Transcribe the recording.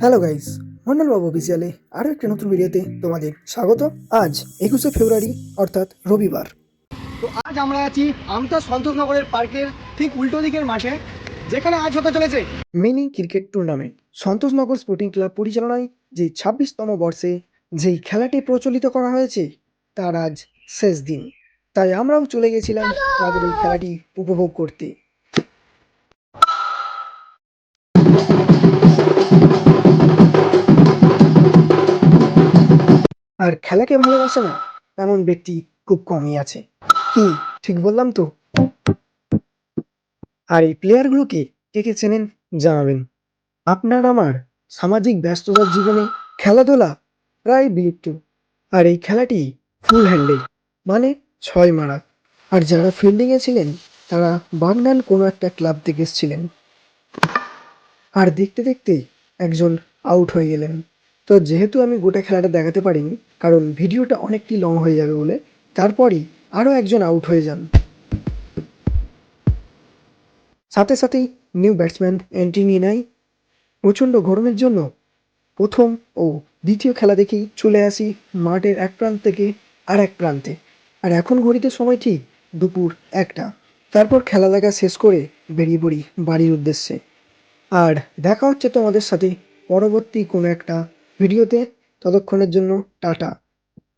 Hello guys, মন্ডলবাবু অফিসিয়ালে আরও একটা নতুন ভিডিওতে তোমাদের স্বাগত। আজ 21শে ফেব্রুয়ারি অর্থাৎ রবিবার। তো আজ আমরা আছি আমতা সন্তোষনগরের পার্কের ঠিক উল্টো দিকের মাঠে, যেখানে আজ হতে চলেছে mini cricket tournament. Santoshnagar sporting club পরিচালনায় যে 26তম বর্ষে যেই খেলাটি প্রচলিত করা হয়েছে তার আজ শেষ দিন, তাই আমরাও চলে গেছিলাম তাদের এই খেলাটি উপভোগ করতে। আর খেলাকে ভালোবাসে না এমন ব্যক্তি খুব কমই আছে। কি ঠিক বললাম তো? আর এই প্লেয়ারগুলোকে কে কে চেনেন জানাবেন। আপনার আমার সামাজিক ব্যস্ততার জীবনে খেলাধুলা প্রায় বিলুপ্ত, আর এই খেলাটি ফুল হ্যান্ডে মানে 6 মারা। আর যারা ফিল্ডিংয়ে ছিলেন তারা বাগনান কোনো একটা ক্লাব থেকে এসেছিলেন। আর দেখতে দেখতে একজন আউট হয়ে গেলেন। তো যেহেতু আমি গোটা খেলাটা দেখাতে পারিনি কারণ ভিডিওটা অনেকটি লং হয়ে যাবে বলে, তারপরই আরও একজন আউট হয়ে যান। সাথে সাথেই নিউ ব্যাটসম্যান এন্ট্রি নিয়ে নেয়। প্রচণ্ড গরমের জন্য প্রথম ও দ্বিতীয় খেলা দেখেই চলে আসি মাঠের এক প্রান্ত থেকে আর এক প্রান্তে। আর এখন ঘড়িতে সময় ঠিক দুপুর 1টা। তারপর খেলা দেখা শেষ করে বেরিয়ে পড়ি বাড়ির উদ্দেশ্যে। আর দেখা হচ্ছে তোমাদের সাথে পরবর্তী কোনো একটা ভিডিওতে। ততক্ষণের জন্য টাটা।